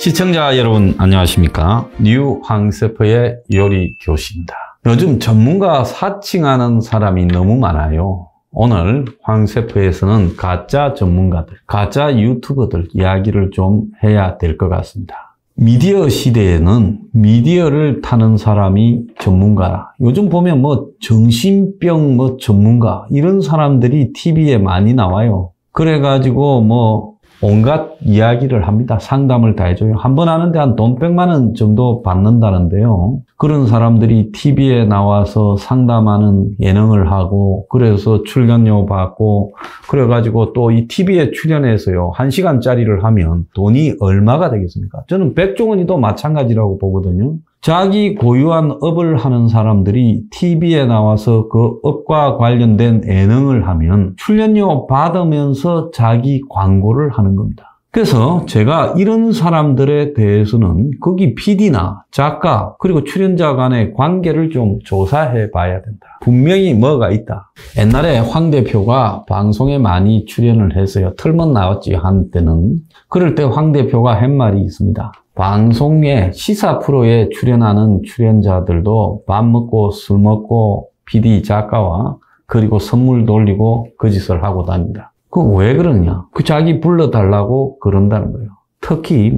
시청자 여러분 안녕하십니까? 뉴 황세퍼의 요리 교실입니다. 요즘 전문가 사칭하는 사람이 너무 많아요. 오늘 황세퍼에서는 가짜 전문가들, 가짜 유튜버들 이야기를 좀 해야 될 것 같습니다. 미디어 시대에는 미디어를 타는 사람이 전문가라. 요즘 보면 정신병 전문가 이런 사람들이 TV에 많이 나와요. 그래가지고 온갖 이야기를 합니다. 상담을 다 해줘요. 한 번 하는데 한 돈 100만 원 정도 받는다는데요. 그런 사람들이 TV에 나와서 상담하는 예능을 하고, 그래서 출연료 받고, 그래가지고 또 이 TV에 출연해서요, 1시간짜리를 하면 돈이 얼마가 되겠습니까? 저는 백종원이도 마찬가지라고 보거든요. 자기 고유한 업을 하는 사람들이 TV에 나와서 그 업과 관련된 예능을 하면 출연료 받으면서 자기 광고를 하는 겁니다. 그래서 제가 이런 사람들에 대해서는 거기 PD나 작가 그리고 출연자 간의 관계를 좀 조사해 봐야 된다. 분명히 뭐가 있다. 옛날에 황 대표가 방송에 많이 출연을 했어요. 틀면 나왔지 한때는. 그럴 때 황 대표가 한 말이 있습니다. 방송에 시사 프로에 출연하는 출연자들도 밥 먹고 술 먹고 PD 작가와 그리고 선물 돌리고 거짓을 하고 다닙니다. 그거 왜 그러냐? 자기 불러달라고 그런다는 거예요. 특히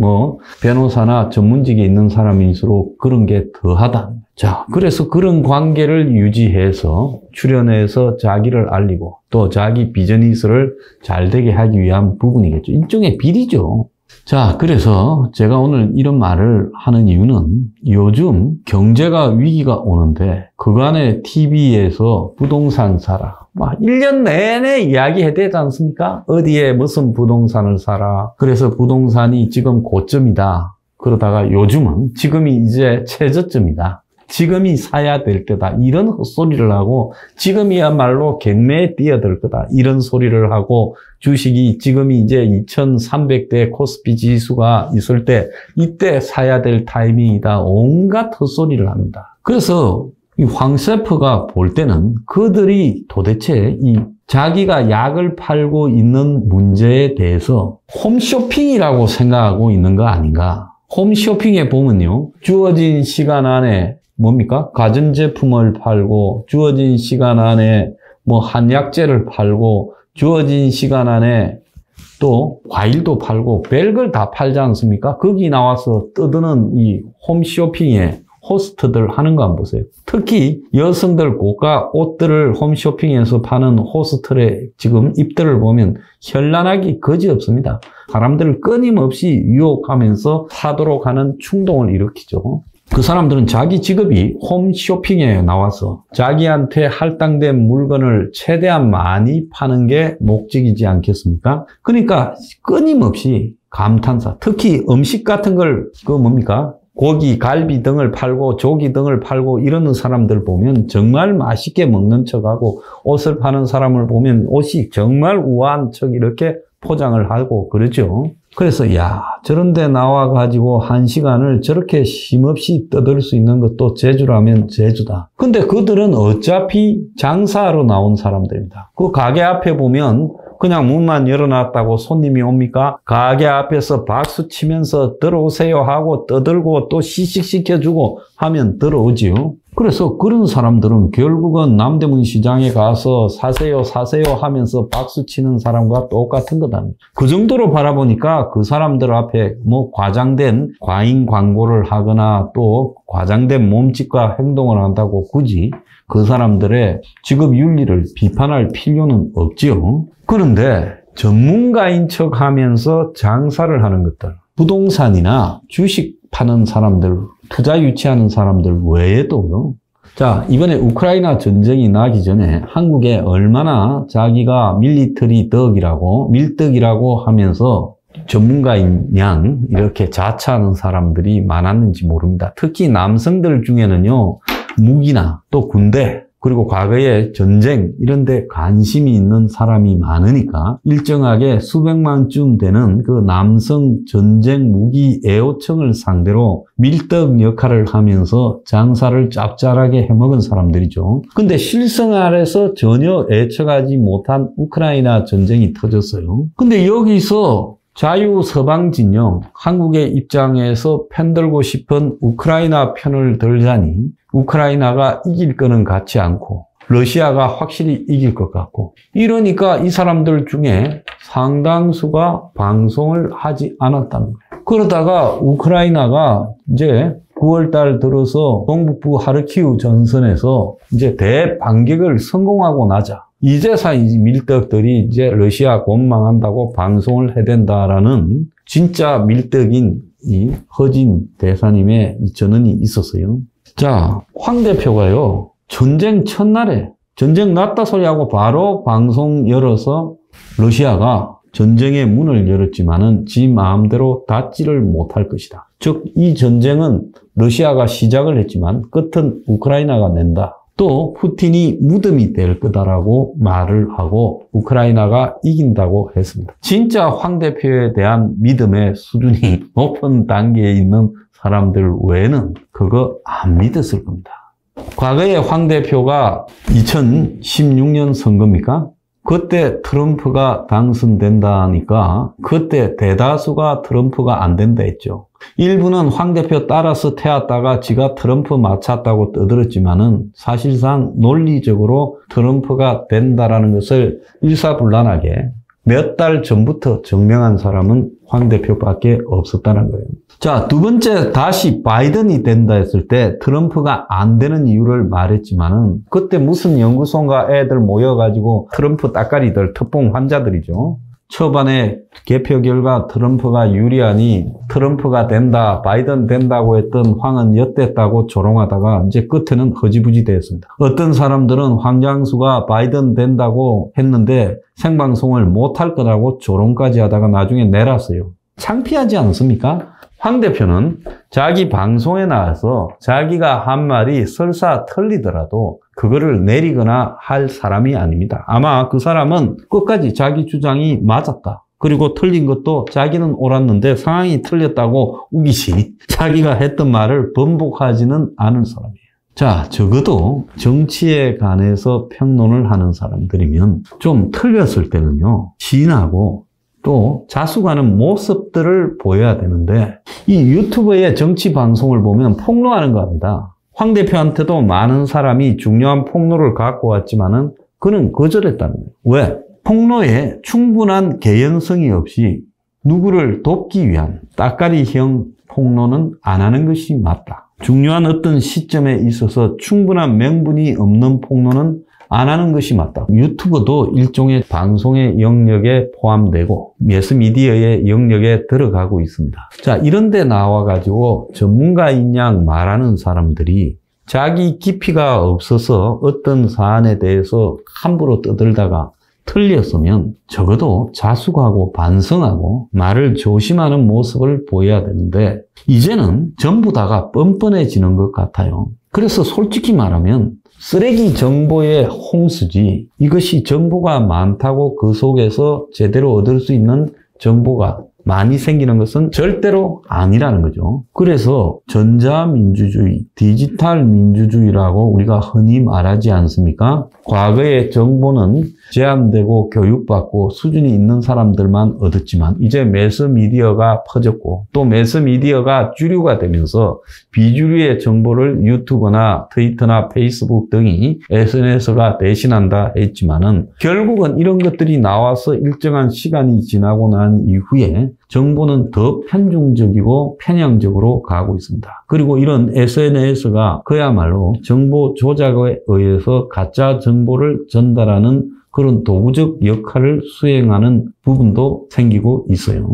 변호사나 전문직에 있는 사람일수록 그런 게 더하다. 자, 그래서 그런 관계를 유지해서 출연해서 자기를 알리고 또 자기 비즈니스를 잘 되게 하기 위한 부분이겠죠. 일종의 비리죠. 자, 그래서 제가 오늘 이런 말을 하는 이유는 요즘 경제가 위기가 오는데 그간의 TV에서 부동산 사라. 1년 내내 이야기해야 되지 않습니까? 어디에 무슨 부동산을 사라. 그래서 부동산이 지금 고점이다. 그러다가 요즘은 지금이 이제 최저점이다. 지금이 사야 될 때다. 이런 헛소리를 하고 지금이야말로 경매에 뛰어들 거다. 이런 소리를 하고 주식이 지금이 이제 2300대 코스피 지수가 있을 때 이때 사야 될 타이밍이다. 온갖 헛소리를 합니다. 그래서 이 황세퍼가 볼 때는 그들이 도대체 자기가 약을 팔고 있는 문제에 대해서 홈쇼핑이라고 생각하고 있는 거 아닌가. 홈쇼핑에 보면요. 주어진 시간 안에 가전제품을 팔고, 주어진 시간 안에 한약재를 팔고, 주어진 시간 안에 또 과일도 팔고, 별걸 다 팔지 않습니까? 거기 나와서 떠드는 이 홈쇼핑에 호스트들 하는 거 한번 보세요. 특히 여성들 고가 옷들을 홈쇼핑에서 파는 호스트의 지금 입들을 보면 현란하기 거지없습니다. 사람들을 끊임없이 유혹하면서 사도록 하는 충동을 일으키죠. 그 사람들은 자기 직업이 홈쇼핑에 나와서 자기한테 할당된 물건을 최대한 많이 파는 게 목적이지 않겠습니까? 그러니까 끊임없이 감탄사, 특히 음식 같은 걸 고기, 갈비 등을 팔고 조기 등을 팔고 이러는 사람들 보면 정말 맛있게 먹는 척하고 옷을 파는 사람을 보면 옷이 정말 우아한 척 이렇게 포장을 하고 그러죠. 그래서 저런 데 나와가지고 1시간을 저렇게 힘없이 떠들 수 있는 것도 재주라면 재주다. 근데 그들은 어차피 장사하러 나온 사람들입니다. 그 가게 앞에 보면 그냥 문만 열어놨다고 손님이 옵니까? 가게 앞에서 박수 치면서 들어오세요 하고 떠들고 또 시식시켜주고 하면 들어오지요. 그래서 그런 사람들은 결국은 남대문 시장에 가서 사세요 하면서 박수 치는 사람과 똑같은 거다. 그 정도로 바라보니까 그 사람들 앞에 과장된 과잉 광고를 하거나 또 과장된 몸짓과 행동을 한다고 굳이 그 사람들의 직업 윤리를 비판할 필요는 없지요. 그런데 전문가인 척 하면서 장사를 하는 것들, 부동산이나 주식 파는 사람들, 투자 유치하는 사람들 외에도요. 자, 이번에 우크라이나 전쟁이 나기 전에 한국에 얼마나 자기가 밀리터리 덕이라고, 밀떡이라고 하면서 전문가인 양 이렇게 자처하는 사람들이 많았는지 모릅니다. 특히 남성들 중에는요, 무기나 또 군대, 그리고 과거에 전쟁 이런 데 관심이 있는 사람이 많으니까 일정하게 수백만쯤 되는 그 남성 전쟁 무기 애호청을 상대로 밀떡 역할을 하면서 장사를 짭짤하게 해먹은 사람들이죠. 근데 실생활에서 전혀 애처하지 못한 우크라이나 전쟁이 터졌어요. 근데 여기서 자유 서방 진영, 한국의 입장에서 편들고 싶은 우크라이나 편을 들자니 우크라이나가 이길 거는 같지 않고 러시아가 확실히 이길 것 같고, 이러니까 이 사람들 중에 상당수가 방송을 하지 않았다는 거예요. 그러다가 우크라이나가 이제 9월 달 들어서 동북부 하르키우 전선에서 이제 대반격을 성공하고 나자 이제서 이 밀떡들이 이제 러시아 원망한다고 방송을 해댄다라는 진짜 밀떡인 이 허진 대사님의 이 전언이 있었어요. 자, 황 대표가요, 전쟁 첫날에 전쟁 났다 소리하고 바로 방송 열어서 러시아가 전쟁의 문을 열었지만은 지 마음대로 닫지를 못할 것이다. 즉, 이 전쟁은 러시아가 시작을 했지만 끝은 우크라이나가 낸다. 또 푸틴이 무덤이 될 거다라고 말을 하고 우크라이나가 이긴다고 했습니다. 진짜 황 대표에 대한 믿음의 수준이 높은 단계에 있는 사람들 외에는 그거 안 믿었을 겁니다. 과거에 황 대표가 2016년 선거입니까? 그때 트럼프가 당선된다니까 그때 대다수가 트럼프가 안 된다 했죠. 일부는 황 대표 따라서 태웠다가 지가 트럼프 맞췄다고 떠들었지만은 사실상 논리적으로 트럼프가 된다라는 것을 일사불란하게 몇 달 전부터 증명한 사람은 황 대표밖에 없었다는 거예요. 자, 두 번째, 다시 바이든이 된다 했을 때 트럼프가 안 되는 이유를 말했지만은 그때 무슨 연구소인가 애들 모여가지고 트럼프 따까리들, 특봉 환자들이죠. 초반에 개표 결과 트럼프가 유리하니 트럼프가 된다, 바이든 된다고 했던 황은 엿됐다고 조롱하다가 이제 끝에는 허지부지 되었습니다. 어떤 사람들은 황장수가 바이든 된다고 했는데 생방송을 못할 거라고 조롱까지 하다가 나중에 내놨어요. 창피하지 않습니까? 황 대표는 자기 방송에 나와서 자기가 한 말이 설사 틀리더라도 그거를 내리거나 할 사람이 아닙니다. 아마 그 사람은 끝까지 자기 주장이 맞았다. 그리고 틀린 것도 자기는 옳았는데 상황이 틀렸다고 우기시 자기가 했던 말을 번복하지는 않을 사람이에요. 자, 적어도 정치에 관해서 평론을 하는 사람들이면 좀 틀렸을 때는요, 시인하고 또 자숙하는 모습들을 보여야 되는데 이 유튜브의 정치 방송을 보면 폭로하는 겁니다. 황 대표한테도 많은 사람이 중요한 폭로를 갖고 왔지만은 그는 거절했다는 거예요. 왜? 폭로에 충분한 개연성이 없이 누구를 돕기 위한 따까리형 폭로는 안 하는 것이 맞다. 중요한 어떤 시점에 있어서 충분한 명분이 없는 폭로는 안 하는 것이 맞다. 유튜브도 일종의 방송의 영역에 포함되고 매스미디어의 영역에 들어가고 있습니다. 자, 이런 데 나와가지고 전문가인 양 말하는 사람들이 자기 깊이가 없어서 어떤 사안에 대해서 함부로 떠들다가 틀렸으면 적어도 자숙하고 반성하고 말을 조심하는 모습을 보여야 되는데 이제는 전부 다가 뻔뻔해지는 것 같아요. 그래서 솔직히 말하면 쓰레기 정보의 홍수지 이것이 정보가 많다고 그 속에서 제대로 얻을 수 있는 정보가 많이 생기는 것은 절대로 아니라는 거죠. 그래서 전자민주주의, 디지털 민주주의라고 우리가 흔히 말하지 않습니까? 과거의 정보는 제한되고 교육받고 수준이 있는 사람들만 얻었지만 이제 매스미디어가 퍼졌고 또 매스미디어가 주류가 되면서 비주류의 정보를 유튜브나 트위터나 페이스북 등이 SNS가 대신한다 했지만은 결국은 이런 것들이 나와서 일정한 시간이 지나고 난 이후에 정보는 더 편중적이고 편향적으로 가고 있습니다. 그리고 이런 SNS가 그야말로 정보 조작에 의해서 가짜 정보를 전달하는 그런 도구적 역할을 수행하는 부분도 생기고 있어요.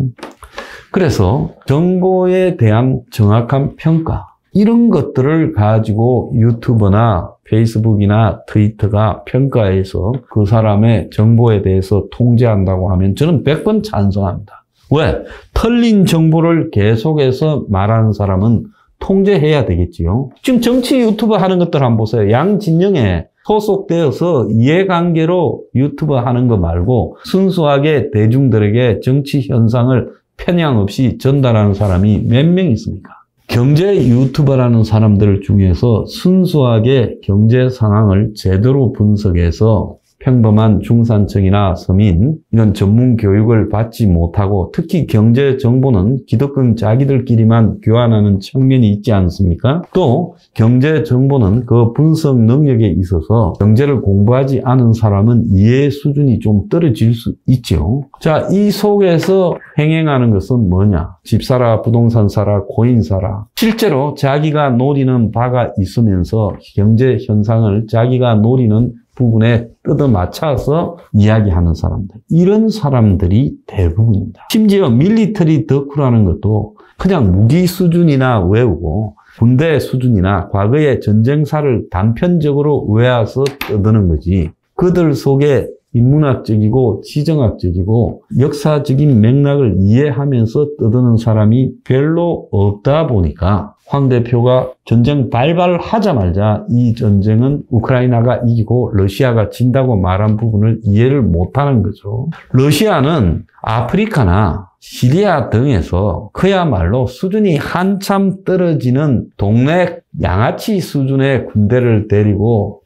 그래서 정보에 대한 정확한 평가, 이런 것들을 가지고 유튜브나 페이스북이나 트위터가 평가해서 그 사람의 정보에 대해서 통제한다고 하면 저는 100번 찬성합니다. 왜? 틀린 정보를 계속해서 말하는 사람은 통제해야 되겠지요. 지금 정치 유튜브 하는 것들 한번 보세요. 양 진영에 소속되어서 이해관계로 유튜브 하는 거 말고 순수하게 대중들에게 정치 현상을 편향 없이 전달하는 사람이 몇 명 있습니까? 경제 유튜버라는 사람들 중에서 순수하게 경제 상황을 제대로 분석해서 평범한 중산층이나 서민 이런 전문 교육을 받지 못하고 특히 경제 정보는 기득권 자기들끼리만 교환하는 측면이 있지 않습니까? 또 경제 정보는 그 분석 능력에 있어서 경제를 공부하지 않은 사람은 이해 수준이 좀 떨어질 수 있죠. 자, 이 속에서 횡행하는 것은 뭐냐? 집 사라, 부동산 사라, 코인 사라. 실제로 자기가 노리는 바가 있으면서 경제 현상을 자기가 노리는 부분에 뜯어맞춰서 이야기하는 사람들. 이런 사람들이 대부분입니다. 심지어 밀리터리 덕후라는 것도 그냥 무기 수준이나 외우고 군대 수준이나 과거의 전쟁사를 단편적으로 외워서 떠드는 거지. 그들 속에 인문학적이고 지정학적이고 역사적인 맥락을 이해하면서 떠드는 사람이 별로 없다 보니까 황 대표가 전쟁 발발하자마자 이 전쟁은 우크라이나가 이기고 러시아가 진다고 말한 부분을 이해를 못하는 거죠. 러시아는 아프리카나 시리아 등에서 그야말로 수준이 한참 떨어지는 동네 양아치 수준의 군대를 데리고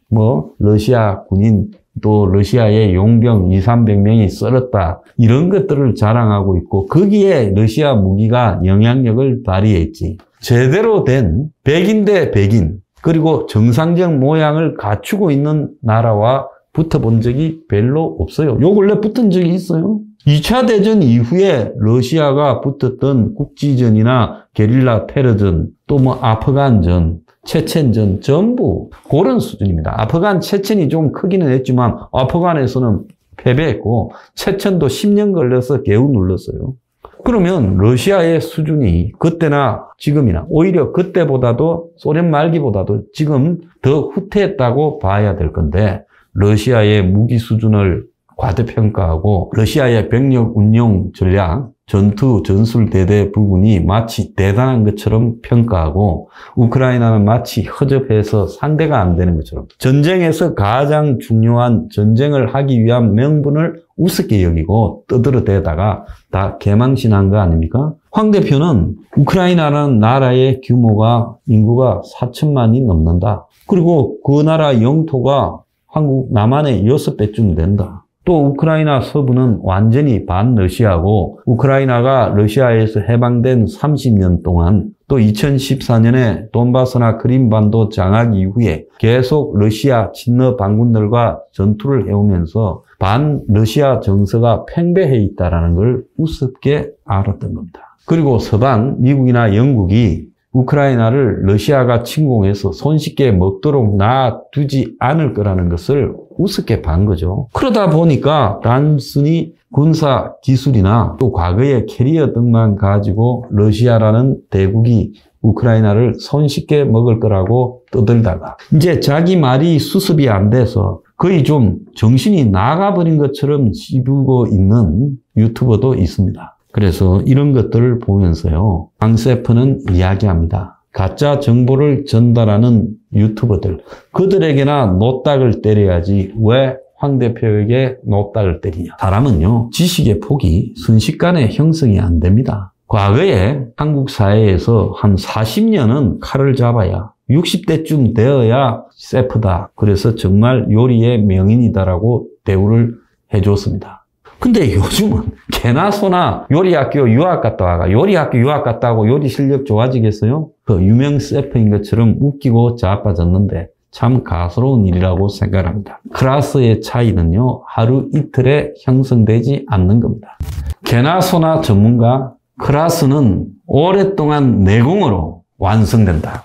러시아 군인 또 러시아의 용병 200~300명이 썰었다. 이런 것들을 자랑하고 있고 거기에 러시아 무기가 영향력을 발휘했지. 제대로 된 백인 대 백인 그리고 정상적 모양을 갖추고 있는 나라와 붙어본 적이 별로 없어요. 요 근래 붙은 적이 있어요. 2차 대전 이후에 러시아가 붙었던 국지전이나 게릴라 테러전 또 아프간전 체첸전 전부 그런 수준입니다. 아프간, 체첸이 좀 크기는 했지만 아프간에서는 패배했고 체첸도 10년 걸려서 개우 눌렀어요. 그러면 러시아의 수준이 그때나 지금이나 오히려 그때보다도 소련 말기보다도 지금 더 후퇴했다고 봐야 될 건데 러시아의 무기 수준을 과대평가하고 러시아의 병력 운용 전략, 전투, 전술대대 부분이 마치 대단한 것처럼 평가하고 우크라이나는 마치 허접해서 상대가 안 되는 것처럼 전쟁에서 가장 중요한 전쟁을 하기 위한 명분을 우습게 여기고 떠들어대다가 다 개망신한 거 아닙니까? 황 대표는 우크라이나라는 나라의 규모가 인구가 4천만이 넘는다. 그리고 그 나라 영토가 한국 남한의 6배쯤 된다. 또 우크라이나 서부는 완전히 반러시아고 우크라이나가 러시아에서 해방된 30년 동안 또 2014년에 돈바스나 크림반도 장악 이후에 계속 러시아 친러 반군들과 전투를 해오면서 반러시아 정서가 팽배해 있다는 걸 우습게 알았던 겁니다. 그리고 서방, 미국이나 영국이 우크라이나를 러시아가 침공해서 손쉽게 먹도록 놔두지 않을 거라는 것을 우습게 본 거죠. 그러다 보니까 단순히 군사 기술이나 또 과거의 캐리어 등만 가지고 러시아라는 대국이 우크라이나를 손쉽게 먹을 거라고 떠들다가 이제 자기 말이 수습이 안 돼서 거의 좀 정신이 나가버린 것처럼 씹고 있는 유튜버도 있습니다. 그래서 이런 것들을 보면서요, 황세프는 이야기합니다. 가짜 정보를 전달하는 유튜버들, 그들에게나 노딱을 때려야지 왜 황 대표에게 노딱을 때리냐. 사람은요, 지식의 폭이 순식간에 형성이 안 됩니다. 과거에 한국 사회에서 한 40년은 칼을 잡아야 60대쯤 되어야 셰프다. 그래서 정말 요리의 명인이다라고 대우를 해줬습니다. 근데 요즘은 개나 소나 요리학교 유학 갔다 와가 요리학교 유학 갔다 오고 요리 실력 좋아지겠어요? 그 유명 셰프인 것처럼 웃기고 자빠졌는데 참 가스로운 일이라고 생각합니다. 클래스의 차이는요, 하루 이틀에 형성되지 않는 겁니다. 개나 소나 전문가, 클래스는 오랫동안 내공으로 완성된다.